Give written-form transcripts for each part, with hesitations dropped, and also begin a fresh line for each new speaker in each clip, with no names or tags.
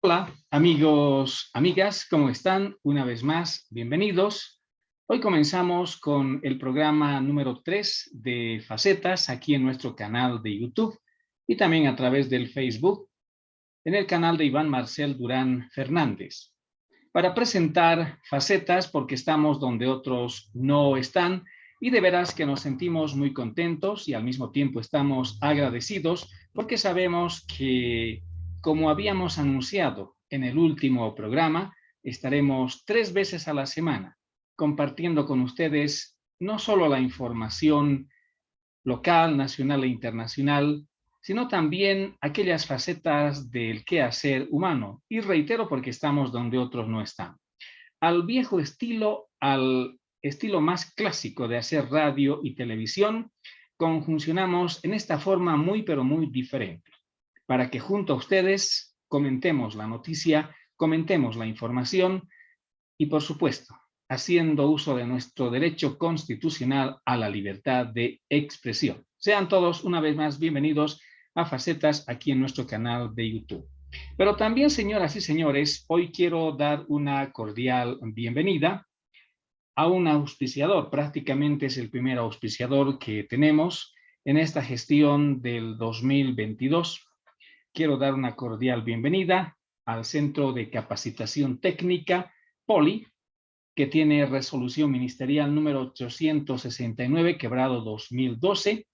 Hola, amigos, amigas, ¿cómo están? Una vez más, bienvenidos. Hoy comenzamos con el programa número 3 de Facetas aquí en nuestro canal de YouTube y también a través del Facebook en el canal de Iván Marcel Durán Fernández. Para presentar Facetas porque estamos donde otros no están y de veras que nos sentimos muy contentos y al mismo tiempo estamos agradecidos porque sabemos que, como habíamos anunciado en el último programa, estaremos 3 veces a la semana compartiendo con ustedes no solo la información local, nacional e internacional, sino también aquellas facetas del quehacer humano. Y reitero porque estamos donde otros no están. Al viejo estilo, al estilo más clásico de hacer radio y televisión, conjuncionamos en esta forma muy pero muy diferente, para que junto a ustedes comentemos la noticia, comentemos la información y, por supuesto, haciendo uso de nuestro derecho constitucional a la libertad de expresión. Sean todos una vez más bienvenidos a Facetas aquí en nuestro canal de YouTube. Pero también, señoras y señores, hoy quiero dar una cordial bienvenida a un auspiciador. Prácticamente es el primer auspiciador que tenemos en esta gestión del 2022. Quiero dar una cordial bienvenida al Centro de Capacitación Técnica POLI, que tiene resolución ministerial número 869, quebrado 2012,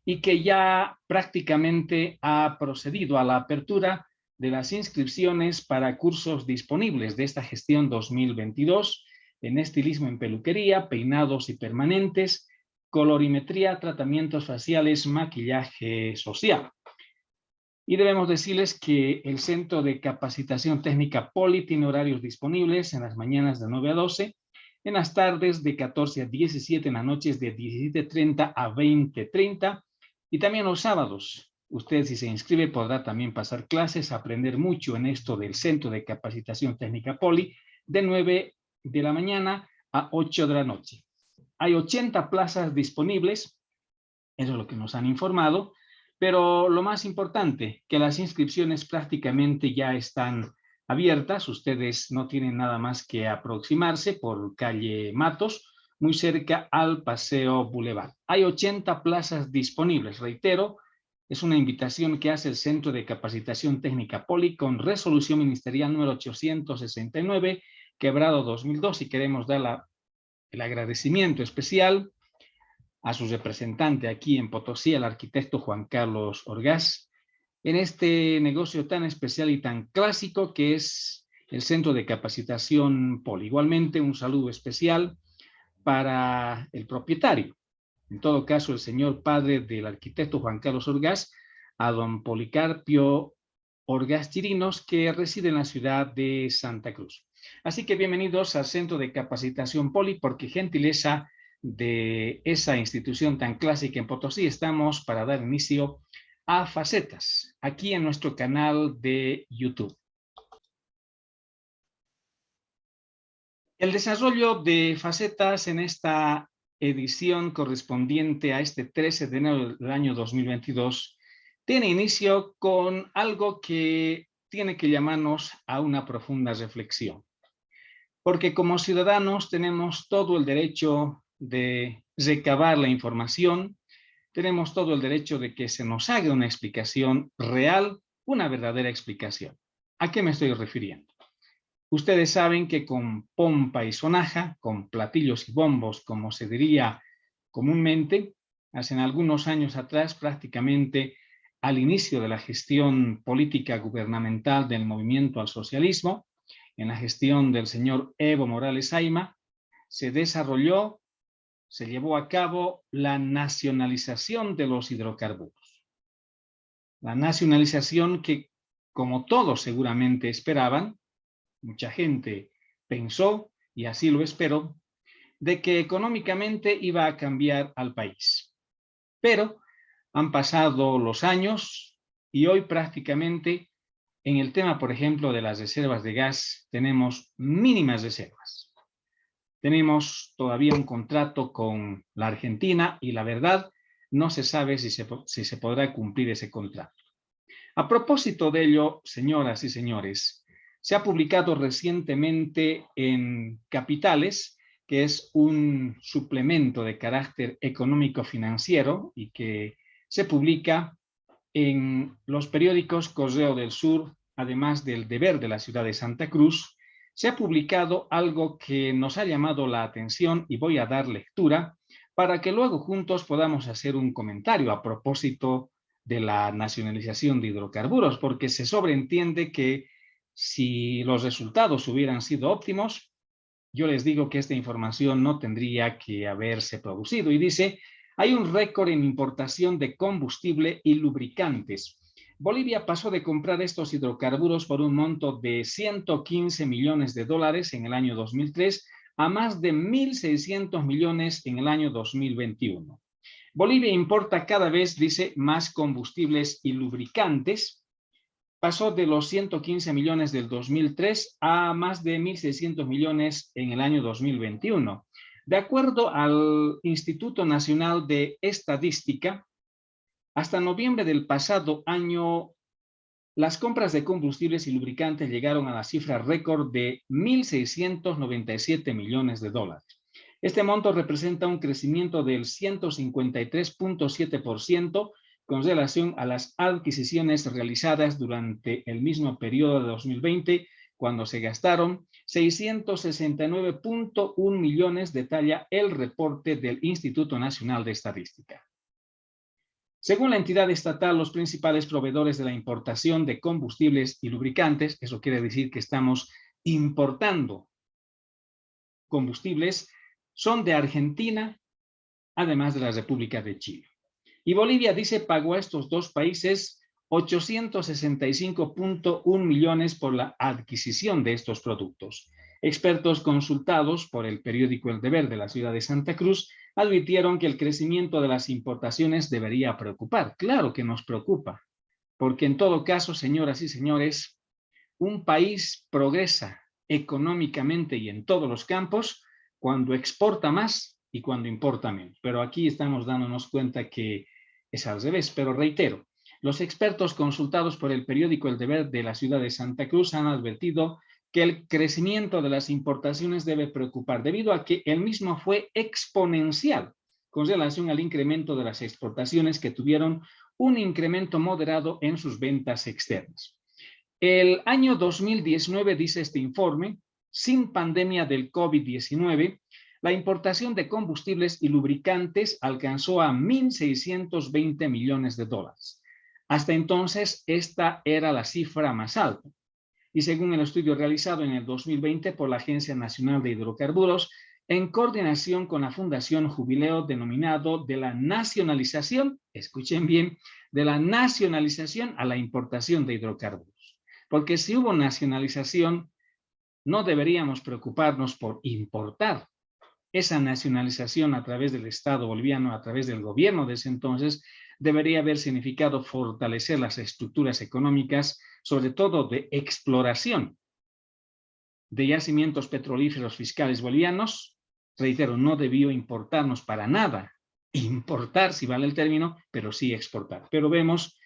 y que ya prácticamente ha procedido a la apertura de las inscripciones para cursos disponibles de esta gestión 2022 en estilismo en peluquería, peinados y permanentes, colorimetría, tratamientos faciales, maquillaje social. Y debemos decirles que el Centro de Capacitación Técnica POLI tiene horarios disponibles en las mañanas de 9 a 12, en las tardes de 14 a 17, en las noches de 17:30 a 20:30 y también los sábados. Usted, si se inscribe, podrá también pasar clases, aprender mucho en esto del Centro de Capacitación Técnica POLI de 9 de la mañana a 8 de la noche. Hay 80 plazas disponibles, eso es lo que nos han informado. Pero lo más importante, que las inscripciones prácticamente ya están abiertas. Ustedes no tienen nada más que aproximarse por calle Matos, muy cerca al Paseo Boulevard. Hay 80 plazas disponibles. Reitero, es una invitación que hace el Centro de Capacitación Técnica POLI con resolución ministerial número 869, quebrado 2002, y queremos dar el agradecimiento especial a su representante aquí en Potosí, el arquitecto Juan Carlos Orgaz, en este negocio tan especial y tan clásico que es el Centro de Capacitación POLI. Igualmente, un saludo especial para el propietario, en todo caso, el señor padre del arquitecto Juan Carlos Orgaz, a don Policarpio Orgaz Chirinos, que reside en la ciudad de Santa Cruz. Así que bienvenidos al Centro de Capacitación POLI, porque gentileza de esa institución tan clásica en Potosí, estamos para dar inicio a Facetas, aquí en nuestro canal de YouTube. El desarrollo de Facetas en esta edición correspondiente a este 13 de enero del año 2022 tiene inicio con algo que tiene que llamarnos a una profunda reflexión. Porque como ciudadanos tenemos todo el derecho de recabar la información, tenemos todo el derecho de que se nos haga una explicación real, una verdadera explicación. ¿A qué me estoy refiriendo? Ustedes saben que con pompa y sonaja, con platillos y bombos, como se diría comúnmente, hace algunos años atrás, prácticamente al inicio de la gestión política gubernamental del movimiento al socialismo, en la gestión del señor Evo Morales Ayma, se desarrolló, se llevó a cabo la nacionalización de los hidrocarburos. La nacionalización que, como todos seguramente esperaban, mucha gente pensó, y así lo esperó, de que económicamente iba a cambiar al país. Pero han pasado los años y hoy prácticamente en el tema, por ejemplo, de las reservas de gas, tenemos mínimas reservas. Tenemos todavía un contrato con la Argentina y la verdad no se sabe si se podrá cumplir ese contrato. A propósito de ello, señoras y señores, Se ha publicado recientemente en Capitales, que es un suplemento de carácter económico-financiero y que se publica en los periódicos Correo del Sur, además del Deber de la ciudad de Santa Cruz. Se ha publicado algo que nos ha llamado la atención y voy a dar lectura para que luego juntos podamos hacer un comentario a propósito de la nacionalización de hidrocarburos, porque se sobreentiende que si los resultados hubieran sido óptimos, yo les digo que esta información no tendría que haberse producido. Y dice, hay un récord en importación de combustible y lubricantes. Bolivia pasó de comprar estos hidrocarburos por un monto de 115 millones de dólares en el año 2003 a más de 1.600 millones en el año 2021. Bolivia importa cada vez, dice, más combustibles y lubricantes. Pasó de los 115 millones del 2003 a más de 1.600 millones en el año 2021. De acuerdo al Instituto Nacional de Estadística, hasta noviembre del pasado año, las compras de combustibles y lubricantes llegaron a la cifra récord de 1.697 millones de dólares. Este monto representa un crecimiento del 153.7% con relación a las adquisiciones realizadas durante el mismo periodo de 2020, cuando se gastaron 669.1 millones, detalla el reporte del Instituto Nacional de Estadística. Según la entidad estatal, los principales proveedores de la importación de combustibles y lubricantes, eso quiere decir que estamos importando combustibles, son de Argentina, además de la República de Chile. Y Bolivia, dice, pagó a estos dos países 865.1 millones por la adquisición de estos productos. Expertos consultados por el periódico El Deber de la ciudad de Santa Cruz advirtieron que el crecimiento de las importaciones debería preocupar. Claro que nos preocupa, porque en todo caso, señoras y señores, un país progresa económicamente y en todos los campos cuando exporta más y cuando importa menos. Pero aquí estamos dándonos cuenta que es al revés. Pero reitero, los expertos consultados por el periódico El Deber de la ciudad de Santa Cruz han advertido que el crecimiento de las importaciones debe preocupar debido a que el mismo fue exponencial con relación al incremento de las exportaciones, que tuvieron un incremento moderado en sus ventas externas. El año 2019, dice este informe, sin pandemia del COVID-19, la importación de combustibles y lubricantes alcanzó a 1.620 millones de dólares. Hasta entonces, esta era la cifra más alta. Y según el estudio realizado en el 2020 por la Agencia Nacional de Hidrocarburos, en coordinación con la Fundación Jubileo, denominado de la nacionalización, escuchen bien, de la nacionalización a la importación de hidrocarburos. Porque si hubo nacionalización, no deberíamos preocuparnos por importar. Esa nacionalización a través del Estado boliviano, a través del gobierno de ese entonces, debería haber significado fortalecer las estructuras económicas, sobre todo de exploración de yacimientos petrolíferos fiscales bolivianos. Reitero, no debió importarnos para nada, importar si vale el término, pero sí exportar. Pero vemos,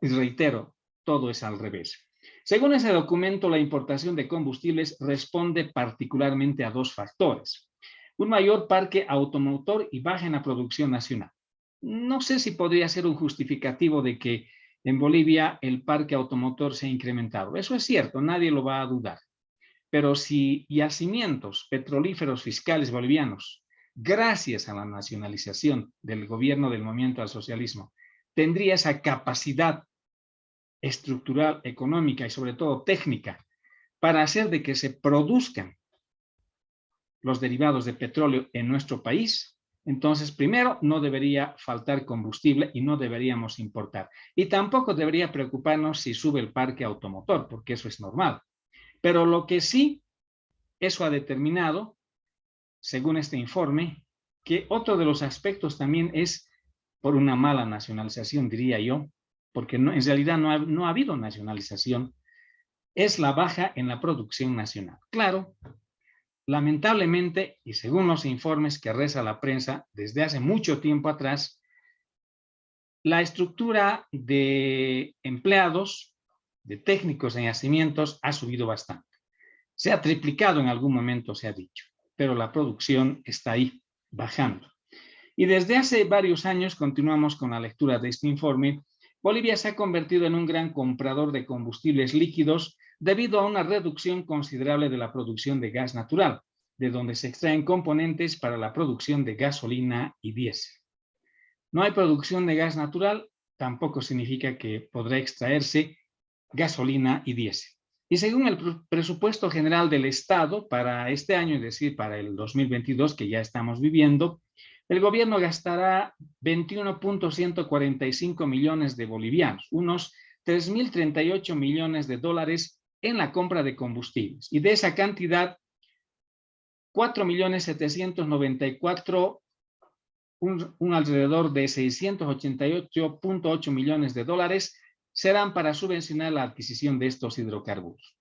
y reitero, todo es al revés. Según ese documento, la importación de combustibles responde particularmente a dos factores: un mayor parque automotor y baja en la producción nacional. No sé si podría ser un justificativo de que en Bolivia el parque automotor se ha incrementado. Eso es cierto, nadie lo va a dudar. Pero si yacimientos petrolíferos fiscales bolivianos, gracias a la nacionalización del gobierno del movimiento al socialismo, tendría esa capacidad estructural, económica y sobre todo técnica para hacer de que se produzcan los derivados de petróleo en nuestro país, entonces primero no debería faltar combustible y no deberíamos importar. Y tampoco debería preocuparnos si sube el parque automotor, porque eso es normal. Pero lo que sí, eso ha determinado, según este informe, que otro de los aspectos también es por una mala nacionalización, diría yo, porque no, en realidad no ha habido nacionalización, es la baja en la producción nacional. Claro, lamentablemente, y según los informes que reza la prensa desde hace mucho tiempo atrás, la estructura de empleados de técnicos en yacimientos ha subido bastante. Se ha triplicado en algún momento, se ha dicho, pero la producción está ahí, bajando. Y desde hace varios años continuamos con la lectura de este informe. Bolivia se ha convertido en un gran comprador de combustibles líquidos debido a una reducción considerable de la producción de gas natural, de donde se extraen componentes para la producción de gasolina y diésel. No hay producción de gas natural, tampoco significa que podrá extraerse gasolina y diésel. Y según el presupuesto general del Estado para este año, es decir, para el 2022 que ya estamos viviendo, el gobierno gastará 21.145 millones de bolivianos, unos 3.038 millones de dólares en la compra de combustibles. Y de esa cantidad, 4.794, un alrededor de 688.8 millones de dólares serán para subvencionar la adquisición de estos hidrocarburos.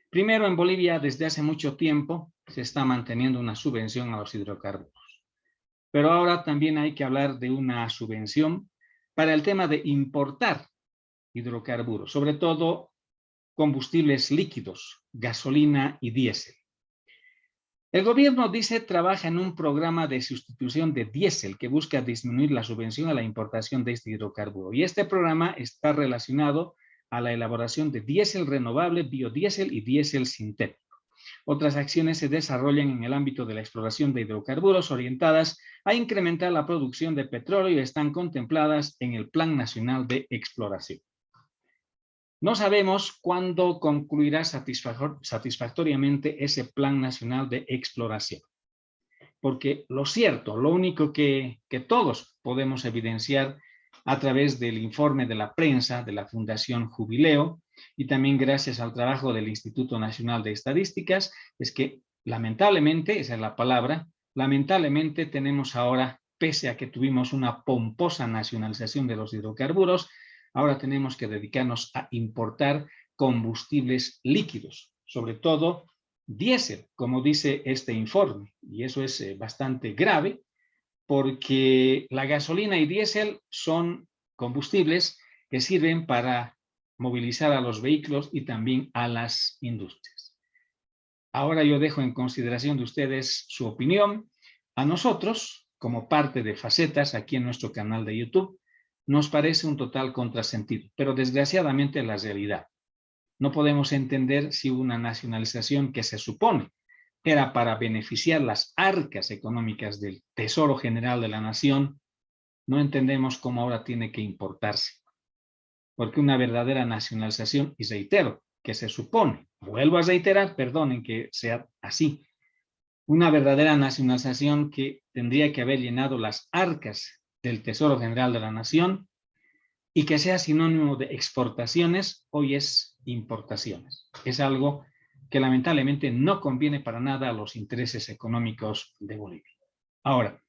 Primero, en Bolivia, desde hace mucho tiempo, se está manteniendo una subvención a los hidrocarburos. Pero ahora también hay que hablar de una subvención para el tema de importar hidrocarburos, sobre todo combustibles líquidos, gasolina y diésel. El gobierno dice trabaja en un programa de sustitución de diésel que busca disminuir la subvención a la importación de este hidrocarburo. Y este programa está relacionado a la elaboración de diésel renovable, biodiesel y diésel sintético. Otras acciones se desarrollan en el ámbito de la exploración de hidrocarburos orientadas a incrementar la producción de petróleo y están contempladas en el Plan Nacional de Exploración. No sabemos cuándo concluirá satisfactoriamente ese Plan Nacional de Exploración, porque lo cierto, lo único que todos podemos evidenciar a través del informe de la prensa de la Fundación Jubileo y también gracias al trabajo del Instituto Nacional de Estadísticas, es que lamentablemente, esa es la palabra, lamentablemente tenemos ahora, pese a que tuvimos una pomposa nacionalización de los hidrocarburos, ahora tenemos que dedicarnos a importar combustibles líquidos, sobre todo diésel, como dice este informe, y eso es bastante grave, porque la gasolina y diésel son combustibles que sirven para movilizar a los vehículos y también a las industrias. Ahora yo dejo en consideración de ustedes su opinión. A nosotros, como parte de Facetas, aquí en nuestro canal de YouTube, nos parece un total contrasentido, pero desgraciadamente es la realidad. No podemos entender si una nacionalización que se supone era para beneficiar las arcas económicas del Tesoro General de la Nación, no entendemos cómo ahora tiene que importarse. Porque una verdadera nacionalización, y reitero, que se supone, vuelvo a reiterar, perdonen que sea así, una verdadera nacionalización que tendría que haber llenado las arcas del Tesoro General de la Nación y que sea sinónimo de exportaciones, hoy es importaciones. Es algo que lamentablemente no conviene para nada a los intereses económicos de Bolivia. Ahora,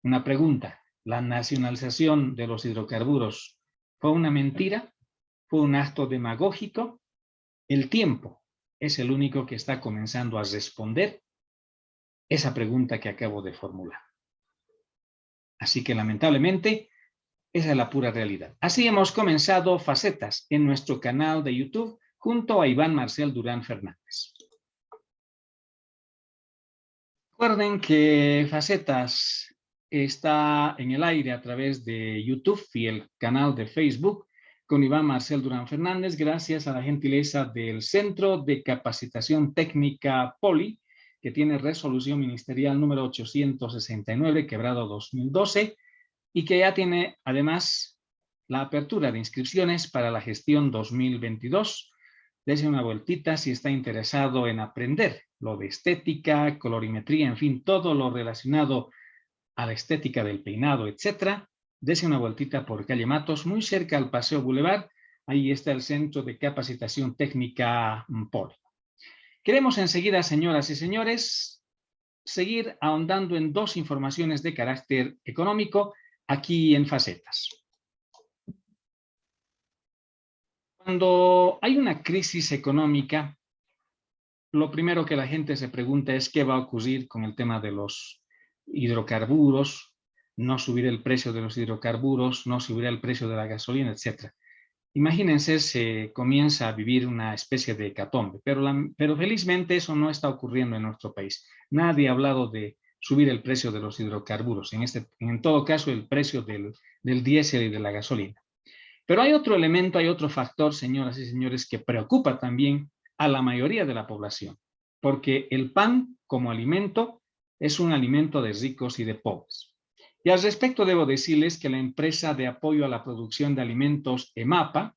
una pregunta. ¿La nacionalización de los hidrocarburos fue una mentira? ¿Fue un acto demagógico? El tiempo es el único que está comenzando a responder esa pregunta que acabo de formular. Así que lamentablemente, esa es la pura realidad. Así hemos comenzado Facetas en nuestro canal de YouTube junto a Iván Marcel Durán Fernández. Recuerden que Facetas está en el aire a través de YouTube y el canal de Facebook con Iván Marcel Durán Fernández, gracias a la gentileza del Centro de Capacitación Técnica Poli, que tiene resolución ministerial número 869, quebrado 2012, y que ya tiene además la apertura de inscripciones para la gestión 2022. Dese una vueltita si está interesado en aprender lo de estética, colorimetría, en fin, todo lo relacionado a la estética del peinado, etcétera. Dese una vueltita por calle Matos, muy cerca al Paseo Boulevard. Ahí está el Centro de Capacitación Técnica Poli. Queremos enseguida, señoras y señores, seguir ahondando en dos informaciones de carácter económico aquí en Facetas. Cuando hay una crisis económica, lo primero que la gente se pregunta es qué va a ocurrir con el tema de los hidrocarburos, no subirá el precio de los hidrocarburos, no subirá el precio de la gasolina, etc. imagínense, se comienza a vivir una especie de hecatombe, pero felizmente eso no está ocurriendo en nuestro país. Nadie ha hablado de subir el precio de los hidrocarburos, en todo caso el precio del diésel y de la gasolina. Pero hay otro elemento, hay otro factor, señoras y señores, que preocupa también a la mayoría de la población, porque el pan como alimento es un alimento de ricos y de pobres. Y al respecto debo decirles que la empresa de apoyo a la producción de alimentos EMAPA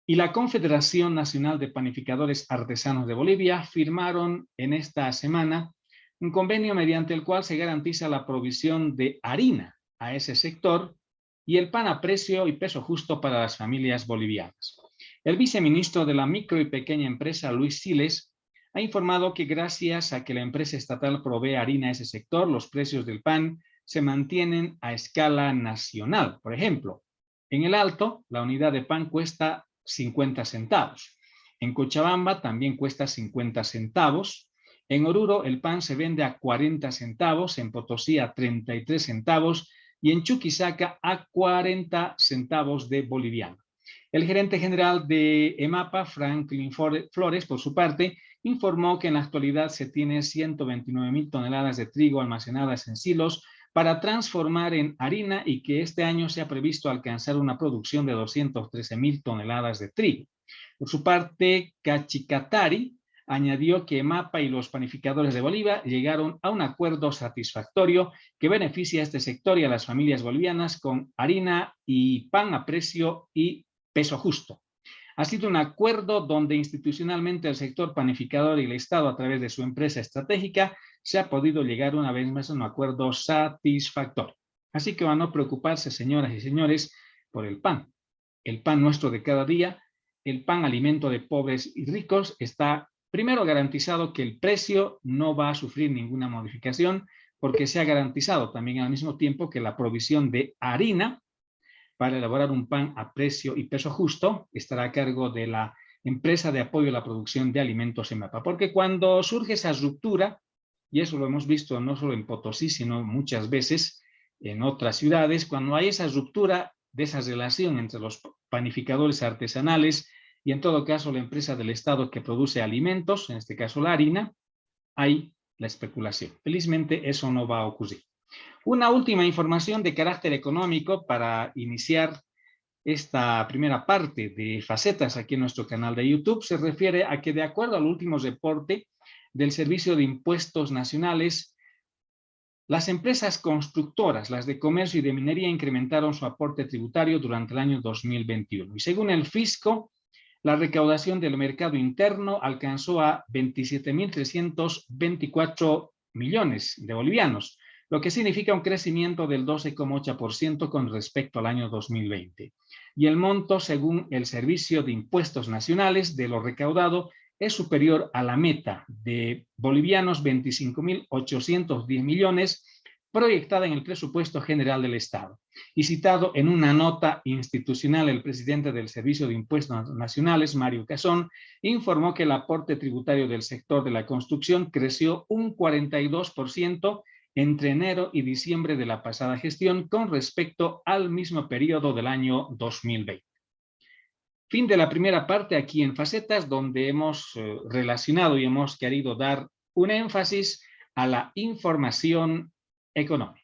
y la Confederación Nacional de Panificadores Artesanos de Bolivia firmaron en esta semana un convenio mediante el cual se garantiza la provisión de harina a ese sector y el pan a precio y peso justo para las familias bolivianas. El viceministro de la micro y pequeña empresa, Luis Siles, ha informado que gracias a que la empresa estatal provee harina a ese sector, los precios del pan se mantienen a escala nacional. Por ejemplo, en el Alto, la unidad de pan cuesta 50 centavos. En Cochabamba también cuesta 50 centavos. En Oruro el pan se vende a 40 centavos, en Potosí a 33 centavos y en Chuquisaca a 40 centavos de boliviano. El gerente general de EMAPA, Franklin Flores, por su parte, informó que en la actualidad se tiene 129,000 toneladas de trigo almacenadas en silos para transformar en harina y que este año se ha previsto alcanzar una producción de 213,000 toneladas de trigo. Por su parte, Cachicatari añadió que EMAPA y los panificadores de Bolivia llegaron a un acuerdo satisfactorio que beneficia a este sector y a las familias bolivianas con harina y pan a precio y peso justo. Ha sido un acuerdo donde institucionalmente el sector panificador y el Estado, a través de su empresa estratégica, se ha podido llegar una vez más a un acuerdo satisfactorio. Así que van a no preocuparse, señoras y señores, por el pan nuestro de cada día. El pan, alimento de pobres y ricos, está primero garantizado que el precio no va a sufrir ninguna modificación, porque se ha garantizado también al mismo tiempo que la provisión de harina para elaborar un pan a precio y peso justo estará a cargo de la empresa de apoyo a la producción de alimentos EMAPA. Porque cuando surge esa ruptura, y eso lo hemos visto no solo en Potosí, sino muchas veces en otras ciudades, cuando hay esa ruptura de esa relación entre los panificadores artesanales y en todo caso la empresa del Estado que produce alimentos, en este caso la harina, hay la especulación. Felizmente eso no va a ocurrir. Una última información de carácter económico para iniciar esta primera parte de Facetas aquí en nuestro canal de YouTube se refiere a que de acuerdo al último reporte del Servicio de Impuestos Nacionales, las empresas constructoras, las de comercio y de minería, incrementaron su aporte tributario durante el año 2021. Y según el fisco, la recaudación del mercado interno alcanzó a 27.324 millones de bolivianos, lo que significa un crecimiento del 12,8% con respecto al año 2020. Y el monto, según el Servicio de Impuestos Nacionales, de lo recaudado es superior a la meta de bolivianos 25.810 millones proyectada en el presupuesto general del Estado. Y citado en una nota institucional, el presidente del Servicio de Impuestos Nacionales, Mario Cazón, informó que el aporte tributario del sector de la construcción creció un 42% entre enero y diciembre de la pasada gestión con respecto al mismo periodo del año 2020. Fin de la primera parte aquí en Facetas, donde hemos relacionado y hemos querido dar un énfasis a la información económica.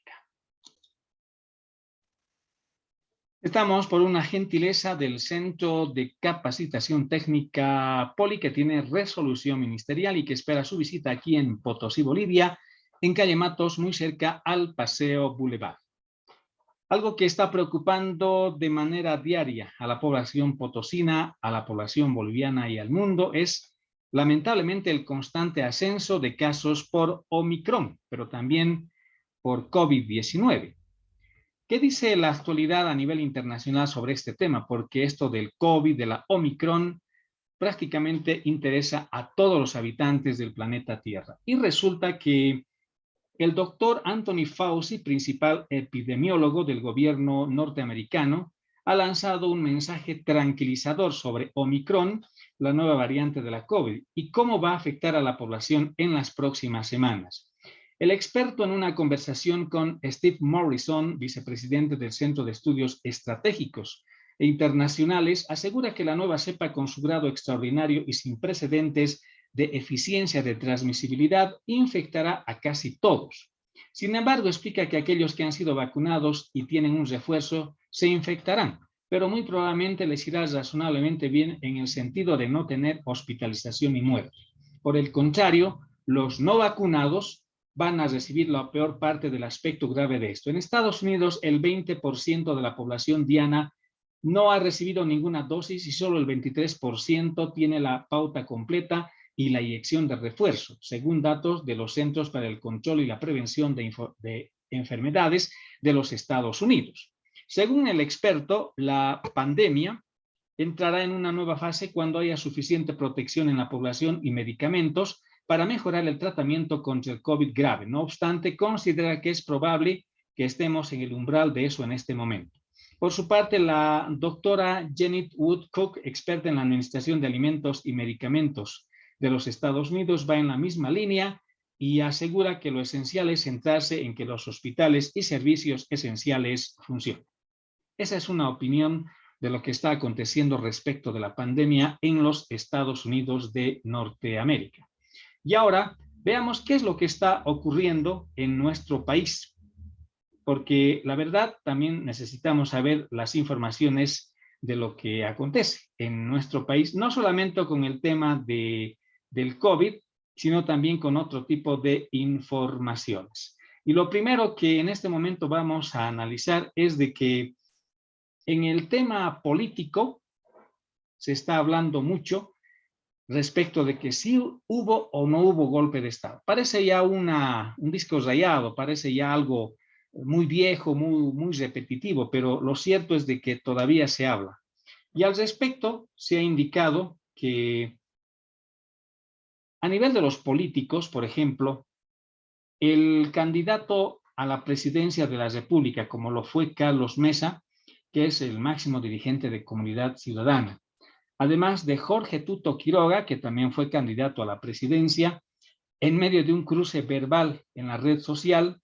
Estamos por una gentileza del Centro de Capacitación Técnica Poli, que tiene resolución ministerial y que espera su visita aquí en Potosí, Bolivia, en calle Matos, muy cerca al Paseo Boulevard. Algo que está preocupando de manera diaria a la población potosina, a la población boliviana y al mundo es lamentablemente el constante ascenso de casos por Omicron, pero también por COVID-19. ¿Qué dice la actualidad a nivel internacional sobre este tema? Porque esto del COVID, de la Omicron, prácticamente interesa a todos los habitantes del planeta Tierra. Y resulta que el doctor Anthony Fauci, principal epidemiólogo del gobierno norteamericano, ha lanzado un mensaje tranquilizador sobre Omicron, la nueva variante de la COVID, y cómo va a afectar a la población en las próximas semanas. El experto, en una conversación con Steve Morrison, vicepresidente del Centro de Estudios Estratégicos e internacionales, asegura que la nueva cepa con su grado extraordinario y sin precedentes de eficiencia de transmisibilidad infectará a casi todos. Sin embargo, explica que aquellos que han sido vacunados y tienen un refuerzo se infectarán, pero muy probablemente les irá razonablemente bien en el sentido de no tener hospitalización y muerte. Por el contrario, los no vacunados van a recibir la peor parte del aspecto grave de esto. En Estados Unidos, el 20% de la población diana no ha recibido ninguna dosis y solo el 23% tiene la pauta completa y la inyección de refuerzo, según datos de los Centros para el Control y la Prevención de Enfermedades de los Estados Unidos. Según el experto, la pandemia entrará en una nueva fase cuando haya suficiente protección en la población y medicamentos para mejorar el tratamiento contra el COVID grave. No obstante, considera que es probable que estemos en el umbral de eso en este momento. Por su parte, la doctora Janet Woodcock, experta en la Administración de Alimentos y Medicamentos de los Estados Unidos, va en la misma línea y asegura que lo esencial es centrarse en que los hospitales y servicios esenciales funcionen. Esa es una opinión de lo que está aconteciendo respecto de la pandemia en los Estados Unidos de Norteamérica. Y ahora veamos qué es lo que está ocurriendo en nuestro país, porque la verdad también necesitamos saber las informaciones de lo que acontece en nuestro país, no solamente con el tema del COVID, sino también con otro tipo de informaciones. Y lo primero que en este momento vamos a analizar es de que en el tema político se está hablando mucho respecto de que si hubo o no hubo golpe de Estado. Parece ya un disco rayado, parece ya algo muy viejo, muy repetitivo, pero lo cierto es de que todavía se habla. Y al respecto se ha indicado que a nivel de los políticos, por ejemplo, el candidato a la presidencia de la República, como lo fue Carlos Mesa, que es el máximo dirigente de Comunidad Ciudadana, además de Jorge Tuto Quiroga, que también fue candidato a la presidencia, en medio de un cruce verbal en la red social,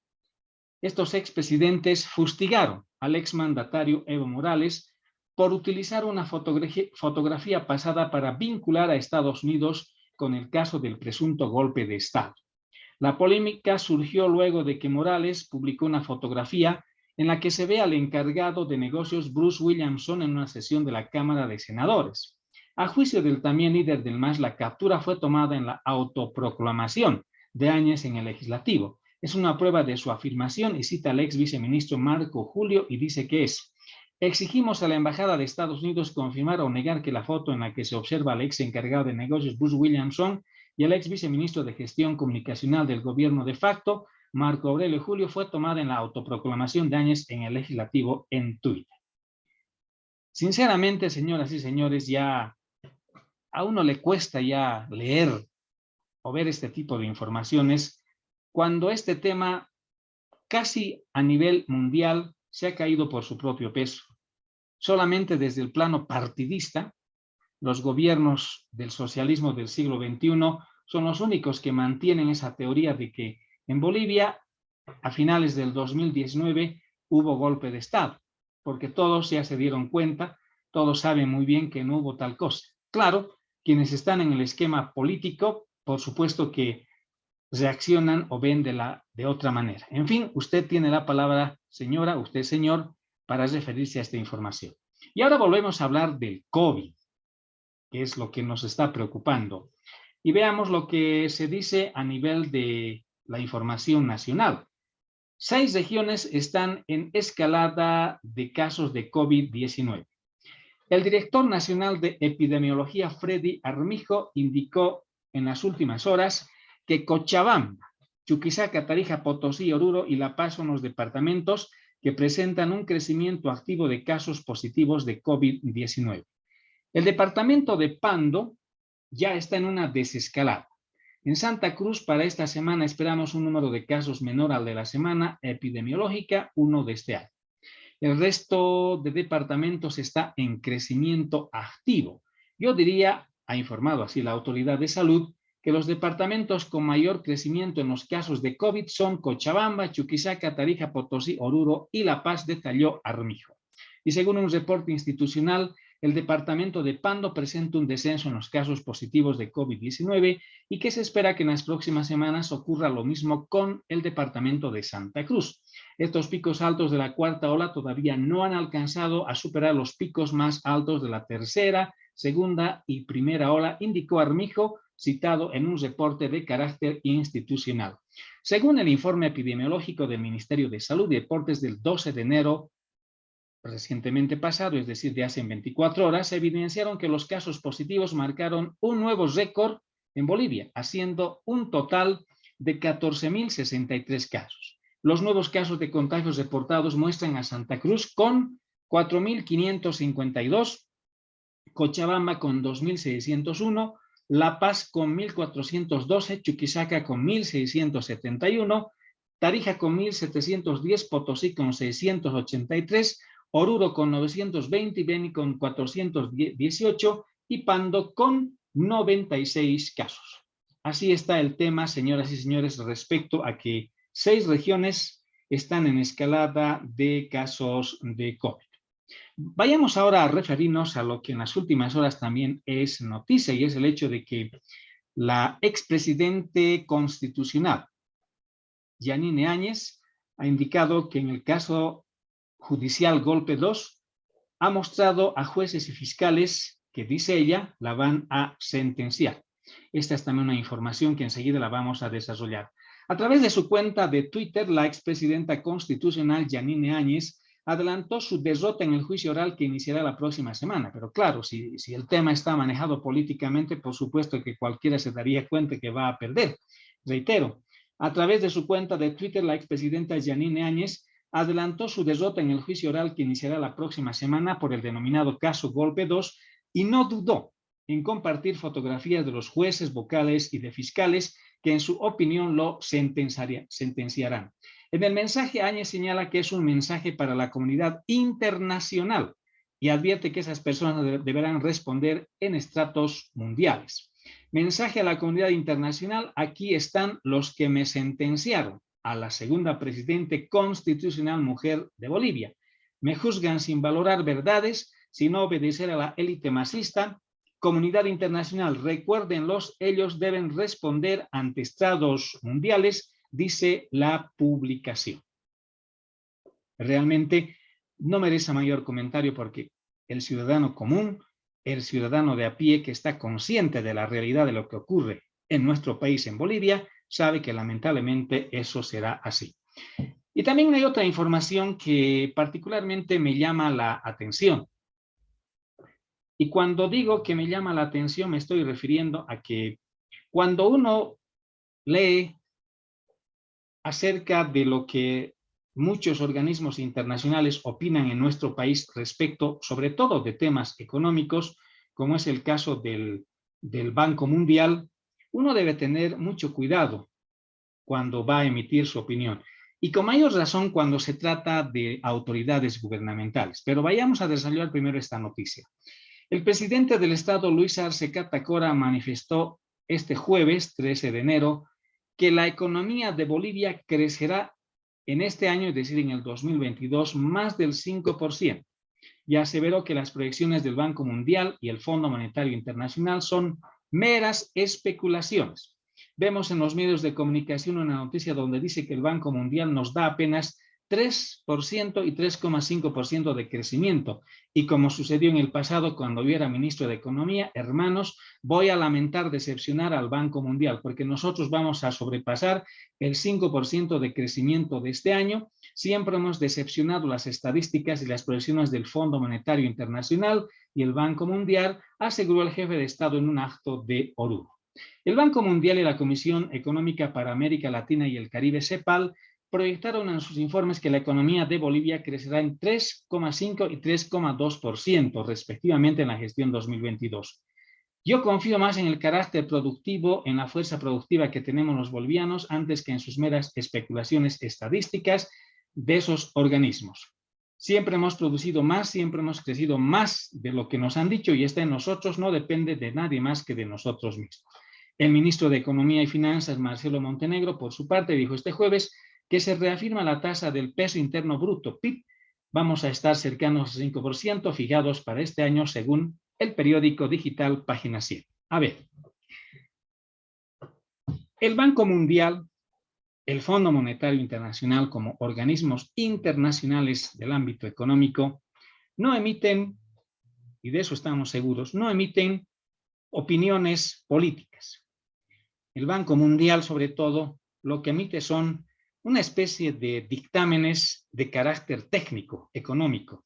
estos expresidentes fustigaron al exmandatario Evo Morales por utilizar una fotografía pasada para vincular a Estados Unidos con el caso del presunto golpe de Estado. La polémica surgió luego de que Morales publicó una fotografía en la que se ve al encargado de negocios Bruce Williamson en una sesión de la Cámara de Senadores. A juicio del también líder del MAS, la captura fue tomada en la autoproclamación de Áñez en el legislativo. Es una prueba de su afirmación y cita al ex viceministro Marco Julio y dice que es: exigimos a la Embajada de Estados Unidos confirmar o negar que la foto en la que se observa al ex encargado de negocios Bruce Williamson y el ex viceministro de Gestión Comunicacional del gobierno de facto, Marco Aurelio Julio, fue tomada en la autoproclamación de Áñez en el legislativo en Twitter. Sinceramente, señoras y señores, ya a uno le cuesta ya leer o ver este tipo de informaciones cuando este tema casi a nivel mundial se ha caído por su propio peso. Solamente desde el plano partidista, los gobiernos del socialismo del siglo XXI son los únicos que mantienen esa teoría de que en Bolivia, a finales del 2019, hubo golpe de Estado, porque todos ya se dieron cuenta, todos saben muy bien que no hubo tal cosa. Claro, quienes están en el esquema político, por supuesto que reaccionan o ven de otra manera. En fin, usted tiene la palabra, señora, usted, señor, para referirse a esta información. Y ahora volvemos a hablar del COVID, que es lo que nos está preocupando. Y veamos lo que se dice a nivel de la información nacional. 6 regiones están en escalada de casos de COVID-19. El director nacional de epidemiología, Freddy Armijo, indicó en las últimas horas que Cochabamba, Chuquisaca, Tarija, Potosí, Oruro y La Paz son los departamentos que presentan un crecimiento activo de casos positivos de COVID-19. El departamento de Pando ya está en una desescalada. En Santa Cruz, para esta semana esperamos un número de casos menor al de la semana epidemiológica 1 de este año. El resto de departamentos está en crecimiento activo. Yo diría, ha informado así la Autoridad de Salud, que los departamentos con mayor crecimiento en los casos de COVID son Cochabamba, Chuquisaca, Tarija, Potosí, Oruro y La Paz, detalló Armijo. Y según un reporte institucional, el departamento de Pando presenta un descenso en los casos positivos de COVID-19 y que se espera que en las próximas semanas ocurra lo mismo con el departamento de Santa Cruz. Estos picos altos de la cuarta ola todavía no han alcanzado a superar los picos más altos de la tercera, segunda y primera ola, indicó Armijo, citado en un reporte de carácter institucional. Según el informe epidemiológico del Ministerio de Salud y Deportes del 12 de enero, recientemente pasado, es decir, de hace 24 horas, se evidenciaron que los casos positivos marcaron un nuevo récord en Bolivia, haciendo un total de 14.063 casos. Los nuevos casos de contagios reportados muestran a Santa Cruz con 4.552, Cochabamba con 2.601, La Paz con 1.412, Chuquisaca con 1.671, Tarija con 1.710, Potosí con 683, Oruro con 920, Beni con 418 y Pando con 96 casos. Así está el tema, señoras y señores, respecto a que 6 regiones están en escalada de casos de COVID. Vayamos ahora a referirnos a lo que en las últimas horas también es noticia, y es el hecho de que la expresidente constitucional, Yanine Áñez, ha indicado que en el caso judicial Golpe 2 ha mostrado a jueces y fiscales que, dice ella, la van a sentenciar. Esta es también una información que enseguida la vamos a desarrollar. A través de su cuenta de Twitter, la expresidenta constitucional Yanine Áñez adelantó su derrota en el juicio oral que iniciará la próxima semana. Pero claro, si el tema está manejado políticamente, por supuesto que cualquiera se daría cuenta que va a perder. Reitero, a través de su cuenta de Twitter, la expresidenta Yanine Áñez adelantó su derrota en el juicio oral que iniciará la próxima semana por el denominado caso Golpe 2 y no dudó en compartir fotografías de los jueces, vocales y de fiscales que en su opinión lo sentenciarán. En el mensaje, Áñez señala que es un mensaje para la comunidad internacional y advierte que esas personas deberán responder en estratos mundiales. Mensaje a la comunidad internacional: aquí están los que me sentenciaron, a la segunda presidente constitucional mujer de Bolivia. Me juzgan sin valorar verdades, sin obedecer a la élite masista. Comunidad internacional, recuérdenlos, ellos deben responder ante estrados mundiales, dice la publicación. Realmente no merece mayor comentario porque el ciudadano común, el ciudadano de a pie que está consciente de la realidad de lo que ocurre en nuestro país, en Bolivia, sabe que lamentablemente eso será así. Y también hay otra información que particularmente me llama la atención. Y cuando digo que me llama la atención, me estoy refiriendo a que cuando uno lee acerca de lo que muchos organismos internacionales opinan en nuestro país respecto, sobre todo, de temas económicos, como es el caso del Banco Mundial, uno debe tener mucho cuidado cuando va a emitir su opinión. Y con mayor razón cuando se trata de autoridades gubernamentales. Pero vayamos a desarrollar primero esta noticia. El presidente del Estado, Luis Arce Catacora, manifestó este jueves, 13 de enero, que la economía de Bolivia crecerá en este año, es decir, en el 2022, más del 5%. Y aseveró que las proyecciones del Banco Mundial y el Fondo Monetario Internacional son meras especulaciones. Vemos en los medios de comunicación una noticia donde dice que el Banco Mundial nos da apenas 3% y 3,5% de crecimiento. Y como sucedió en el pasado cuando yo era ministro de Economía, hermanos, voy a lamentar decepcionar al Banco Mundial porque nosotros vamos a sobrepasar el 5% de crecimiento de este año. Siempre hemos decepcionado las estadísticas y las proyecciones del Fondo Monetario Internacional y el Banco Mundial, aseguró el jefe de Estado en un acto de Oruro. El Banco Mundial y la Comisión Económica para América Latina y el Caribe, CEPAL, proyectaron en sus informes que la economía de Bolivia crecerá en 3,5 y 3,2% respectivamente en la gestión 2022. Yo confío más en el carácter productivo, en la fuerza productiva que tenemos los bolivianos antes que en sus meras especulaciones estadísticas de esos organismos. Siempre hemos producido más, siempre hemos crecido más de lo que nos han dicho y está en nosotros, no depende de nadie más que de nosotros mismos. El ministro de Economía y Finanzas, Marcelo Montenegro, por su parte, dijo este jueves que se reafirma la tasa del peso interno bruto, PIB, vamos a estar cercanos al 5%, fijados para este año según el periódico digital Página 100. A ver, el Banco Mundial, el Fondo Monetario Internacional como organismos internacionales del ámbito económico no emiten, y de eso estamos seguros, no emiten opiniones políticas. El Banco Mundial, sobre todo, lo que emite son una especie de dictámenes de carácter técnico, económico.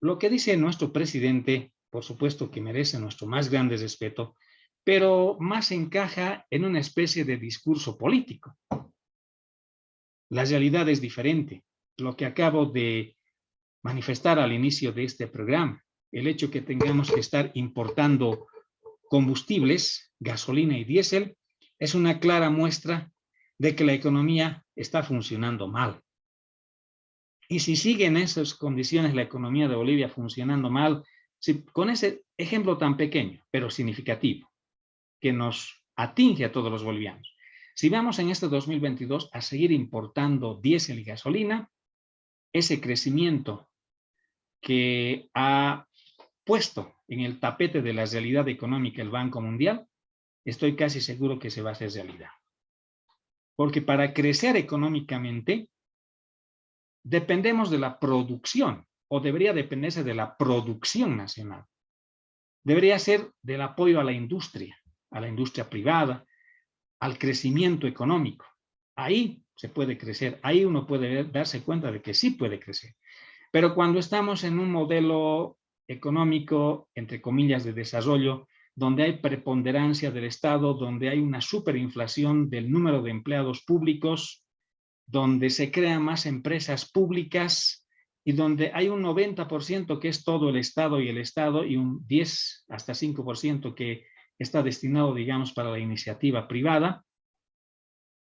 Lo que dice nuestro presidente, por supuesto que merece nuestro más grande respeto, pero más encaja en una especie de discurso político. La realidad es diferente. Lo que acabo de manifestar al inicio de este programa, el hecho que tengamos que estar importando combustibles, gasolina y diésel, es una clara muestra de que la economía está funcionando mal. Y si sigue en esas condiciones la economía de Bolivia funcionando mal, con ese ejemplo tan pequeño, pero significativo, que nos atinge a todos los bolivianos, si vamos en este 2022 a seguir importando diésel y gasolina, ese crecimiento que ha puesto en el tapete de la realidad económica el Banco Mundial, estoy casi seguro que se va a hacer realidad. Porque para crecer económicamente, dependemos de la producción, o debería dependerse de la producción nacional. Debería ser del apoyo a la industria privada, al crecimiento económico. Ahí se puede crecer, ahí uno puede darse cuenta de que sí puede crecer. Pero cuando estamos en un modelo económico, entre comillas, de desarrollo, donde hay preponderancia del Estado, donde hay una superinflación del número de empleados públicos, donde se crean más empresas públicas y donde hay un 90% que es todo el Estado y un 10 hasta 5% que está destinado, digamos, para la iniciativa privada,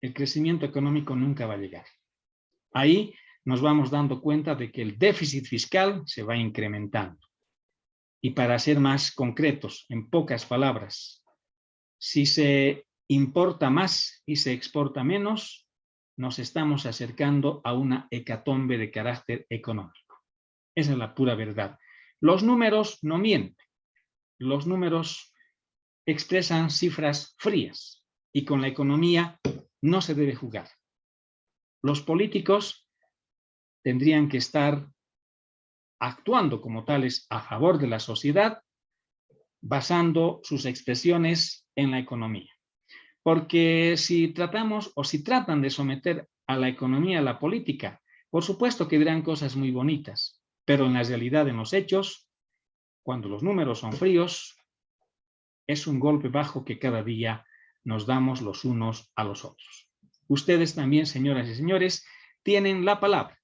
el crecimiento económico nunca va a llegar. Ahí nos vamos dando cuenta de que el déficit fiscal se va incrementando. Y para ser más concretos, en pocas palabras, si se importa más y se exporta menos, nos estamos acercando a una hecatombe de carácter económico. Esa es la pura verdad. Los números no mienten. Los números expresan cifras frías y con la economía no se debe jugar. Los políticos tendrían que estar actuando como tales a favor de la sociedad, basando sus expresiones en la economía. Porque si tratamos o si tratan de someter a la economía a la política, por supuesto que dirán cosas muy bonitas, pero en la realidad, en los hechos, cuando los números son fríos, es un golpe bajo que cada día nos damos los unos a los otros. Ustedes también, señoras y señores, tienen la palabra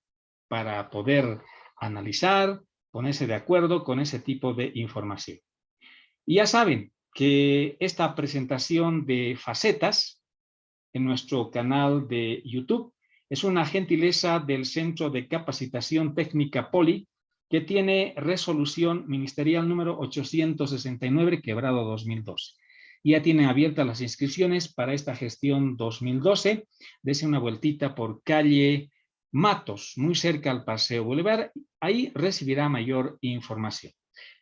para poder analizar, ponerse de acuerdo con ese tipo de información. Y ya saben que esta presentación de facetas en nuestro canal de YouTube es una gentileza del Centro de Capacitación Técnica Poli, que tiene resolución ministerial número 869, quebrado 2012. Ya tienen abiertas las inscripciones para esta gestión 2012. Dese una vueltita por calle Matos, muy cerca al Paseo Bolívar. Ahí recibirá mayor información.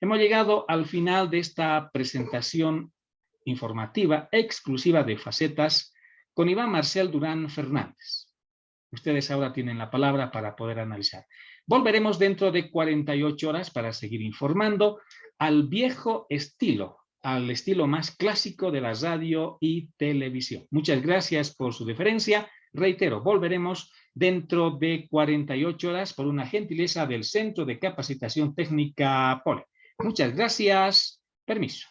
Hemos llegado al final de esta presentación informativa exclusiva de facetas con Iván Marcel Durán Fernández. Ustedes ahora tienen la palabra para poder analizar. Volveremos dentro de 48 horas para seguir informando al viejo estilo, al estilo más clásico de la radio y televisión. Muchas gracias por su deferencia. Reitero, volveremos dentro de 48 horas por una gentileza del Centro de Capacitación Técnica Poli. Muchas gracias. Permiso.